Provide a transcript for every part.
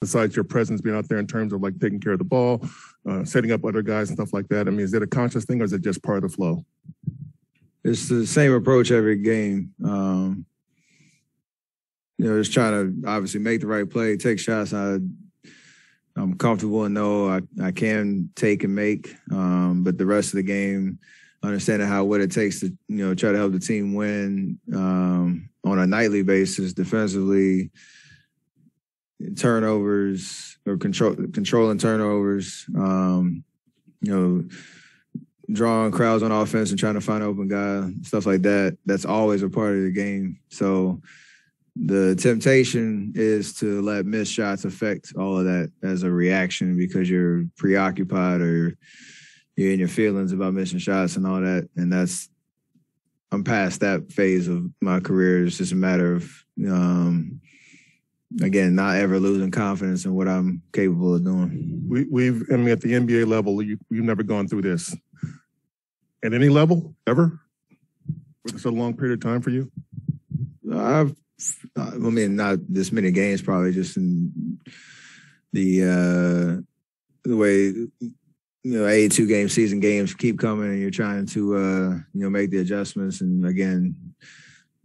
besides your presence being out there in terms of like taking care of the ball, setting up other guys and stuff like that? I mean, is it a conscious thing or is it just part of the flow? It's the same approach every game. Just trying to obviously make the right play, take shots I'm comfortable and know I can take and make. But the rest of the game, understanding what it takes to, try to help the team win on a nightly basis defensively, turnovers or controlling turnovers, drawing crowds on offense and trying to find an open guy, stuff like that. That's always a part of the game. So the temptation is to let missed shots affect all of that as a reaction because you're preoccupied or you're in your feelings about missing shots and all that. And I'm past that phase of my career. It's just a matter of, again, not ever losing confidence in what I'm capable of doing. At the NBA level, you've never gone through this. At any level, ever? Was this a long period of time for you? Not this many games, probably just in the way 82 game season games keep coming, and you're trying to make the adjustments and again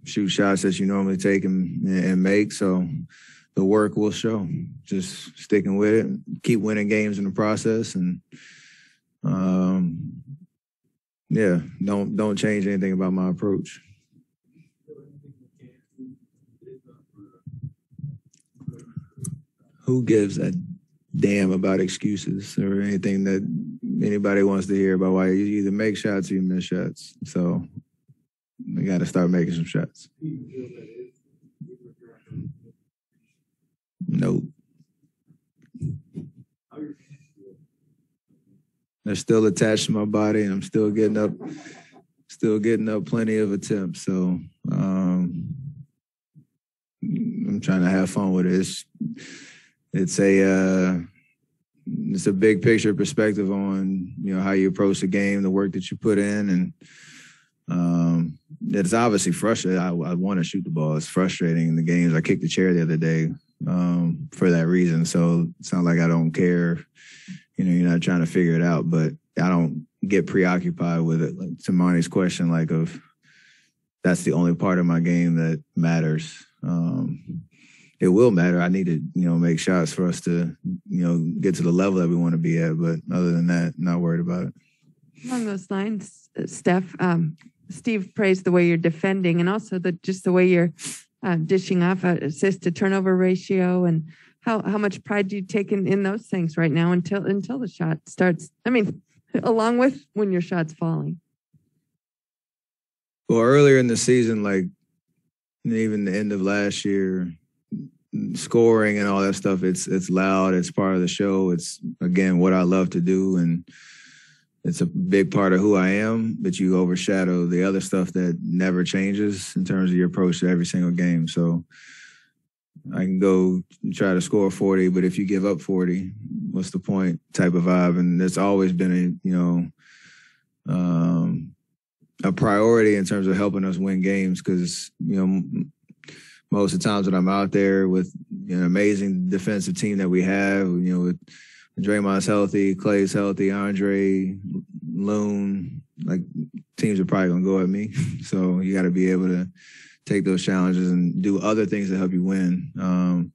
shoot shots that you normally take and make. So the work will show. Just sticking with it, keep winning games in the process, and don't change anything about my approach. Who gives a damn about excuses or anything that anybody wants to hear about why you either make shots or you miss shots? So we got to start making some shots. Nope. They're still attached to my body, and I'm still getting up plenty of attempts. So I'm trying to have fun with it. It's a big picture perspective on how you approach the game, the work that you put in, and it's obviously frustrating. I want to shoot the ball. It's frustrating in the games. I kicked the chair the other day for that reason. So it's not like I don't care. You're not trying to figure it out, but I don't get preoccupied with it. Like, to Monty's question, that's the only part of my game that matters. It will matter. I need to, make shots for us to, get to the level that we want to be at. But other than that, not worried about it. Along those lines, Steph, Steve praised the way you're defending and also the way you're dishing off assist to turnover ratio and how much pride do you take in those things right now until the shot starts? I mean, along with when your shot's falling. Well, earlier in the season, even the end of last year, scoring and all that stuff, it's loud. It's part of the show. It's, again, what I love to do, and it's a big part of who I am, but you overshadow the other stuff that never changes in terms of your approach to every single game. So I can go try to score 40, but if you give up 40, what's the point type of vibe? And it's always been a priority in terms of helping us win games because, most of the times that I'm out there with an amazing defensive team that we have, with Draymond's healthy, Clay's healthy, Andre, Loon, teams are probably going to go at me. So you got to be able to take those challenges and do other things that help you win.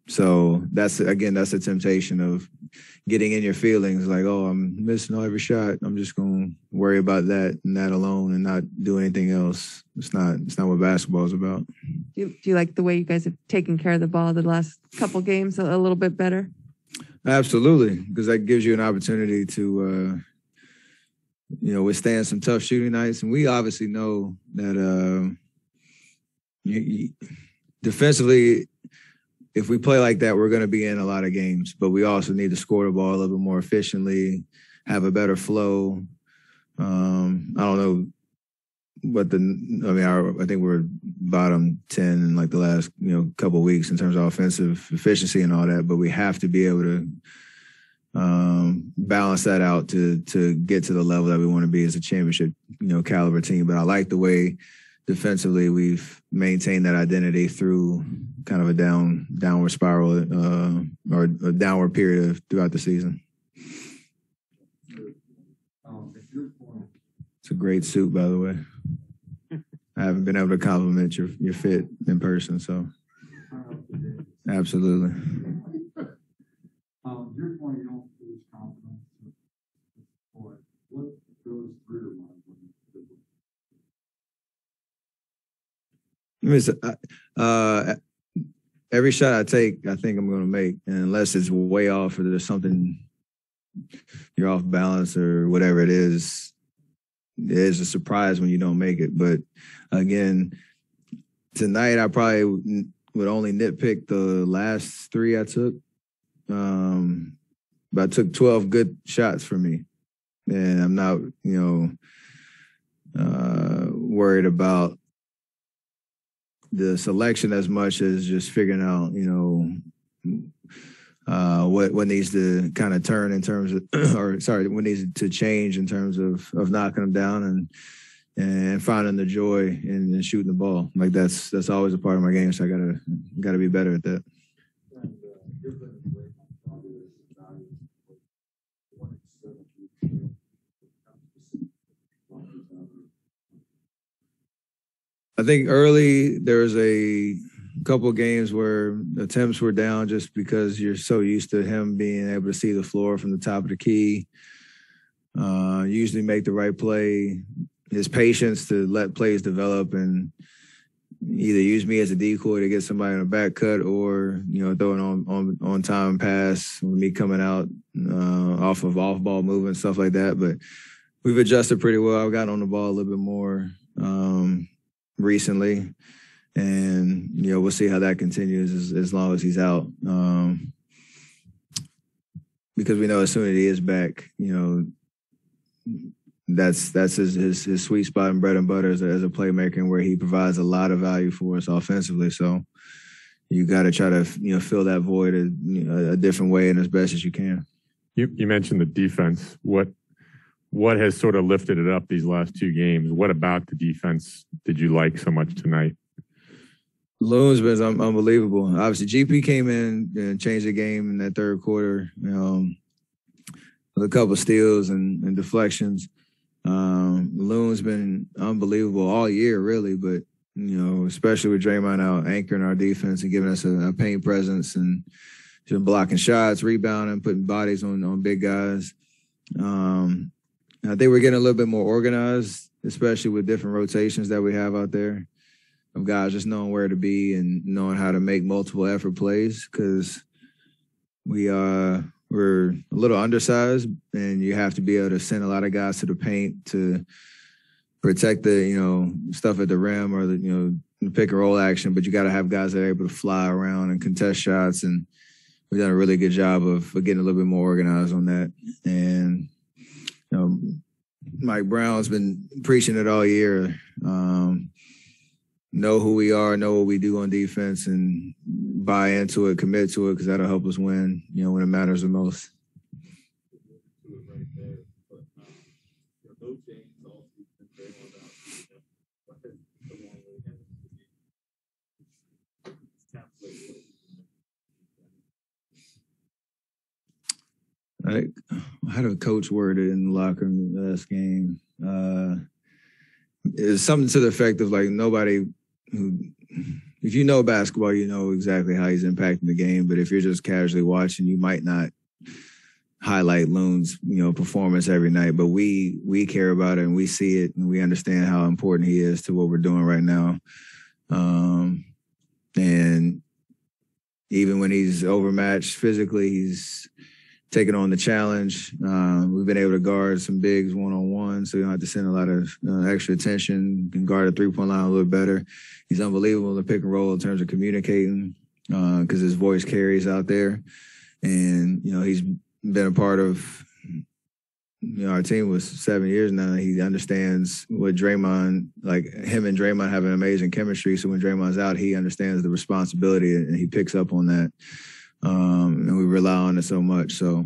So that's a temptation of getting in your feelings I'm missing every shot. I'm just going to worry about that and that alone and not do anything else. It's not what basketball is about. Do you like the way you guys have taken care of the ball the last couple games a little bit better? Absolutely, because that gives you an opportunity to, withstand some tough shooting nights. And we obviously know that defensively, if we play like that, we're going to be in a lot of games. But we also need to score the ball a little bit more efficiently, have a better flow. I don't know I think we're bottom 10 in the last, couple of weeks in terms of offensive efficiency and all that. But we have to be able to balance that out to get to the level that we want to be as a championship, caliber team. But I like the way defensively, we've maintained that identity through kind of a downward spiral or a downward period throughout the season. It's a great suit, by the way. I haven't been able to compliment your fit in person, so absolutely. Your point, you don't lose confidence. What goes through your mind when you every shot I take, I think I'm going to make, and unless it's way off or there's something you're off balance or whatever it is a surprise when you don't make it. But again, tonight I probably would only nitpick the last 3 I took. But I took 12 good shots for me, and I'm not, worried about the selection as much as just figuring out, what needs to kind of turn in terms of, what needs to change in terms of knocking them down and finding the joy in shooting the ball. Like that's always a part of my game, so I gotta be better at that. I think early there was a couple of games where attempts were down just because you're so used to him being able to see the floor from the top of the key, usually make the right play, his patience to let plays develop and either use me as a decoy to get somebody on a back cut or, throw an on time pass with me coming out off ball movement, stuff like that. But we've adjusted pretty well. I've gotten on the ball a little bit more recently, and we'll see how that continues as long as he's out, because we know as soon as he is back, that's his sweet spot and bread and butter as a playmaker, and where he provides a lot of value for us offensively. So you got to try to fill that void a different way and as best as you can. You mentioned the defense. What has sort of lifted it up these last 2 games? What about the defense did you like so much tonight? Loon's been unbelievable. Obviously, GP came in and changed the game in that third quarter with a couple of steals and deflections. Loon's been unbelievable all year, really, but, especially with Draymond out anchoring our defense and giving us a paint presence and just blocking shots, rebounding, putting bodies on big guys. I think we're getting a little bit more organized, especially with different rotations that we have out there of guys just knowing where to be and knowing how to make multiple effort plays, because we're a little undersized and you have to be able to send a lot of guys to the paint to protect the, stuff at the rim or the pick and roll action, but you got to have guys that are able to fly around and contest shots. And we've done a really good job of getting a little bit more organized on that. And, Mike Brown's been preaching it all year. Know who we are, know what we do on defense, and buy into it, commit to it, because that'll help us win, when it matters the most. How did a coach word it in the locker room the last game? It's something to the effect of like nobody who, if you know basketball, you know exactly how he's impacting the game. But if you're just casually watching, you might not highlight Loon's, performance every night. But we care about it and we see it and we understand how important he is to what we're doing right now. And even when he's overmatched physically, he's taking on the challenge. We've been able to guard some bigs one-on-one, so you don't have to send a lot of extra attention. Can guard a three-point line a little better. He's unbelievable in the pick and roll in terms of communicating, because his voice carries out there. And, he's been a part of, our team was 7 years now. He understands what Draymond, like him and Draymond have an amazing chemistry. So when Draymond's out, he understands the responsibility and he picks up on that. And we rely on it so much. So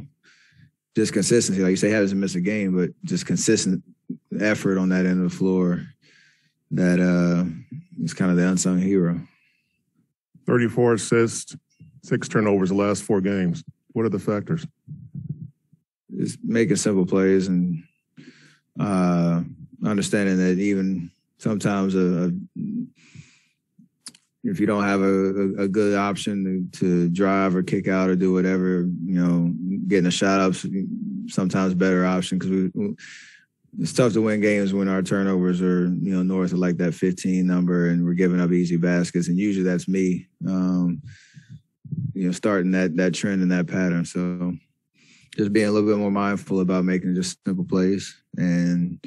just consistency, like you say, he hasn't missed a game, but just consistent effort on that end of the floor that is kind of the unsung hero. 34 assists, 6 turnovers the last 4 games. What are the factors? Just making simple plays and understanding that even sometimes if you don't have a good option to drive or kick out or do whatever, getting a shot up's sometimes a better option because it's tough to win games when our turnovers are, north of like that 15 number and we're giving up easy baskets. And usually that's me, starting that trend and that pattern. So just being a little bit more mindful about making just simple plays and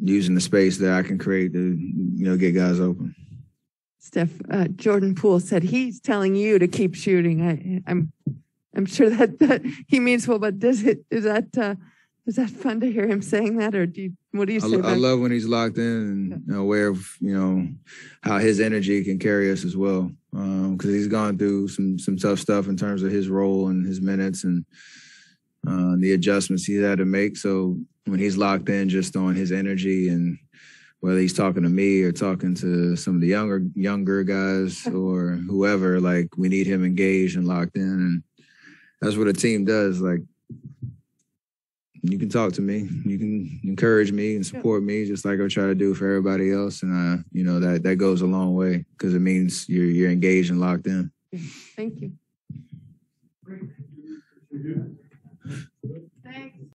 using the space that I can create to, get guys open. Steph, Jordan Poole said he's telling you to keep shooting. I'm sure that he means well, but is that fun to hear him saying that, or what do you say? I love when he's locked in and aware of how his energy can carry us as well, because he's gone through some tough stuff in terms of his role and his minutes and the adjustments he had to make. So when he's locked in just on his energy and whether he's talking to me or talking to some of the younger guys or whoever, like we need him engaged and locked in, and that's what a team does. Like, you can talk to me, you can encourage me and support me, just like I try to do for everybody else, and that goes a long way because it means you're engaged and locked in. Thank you.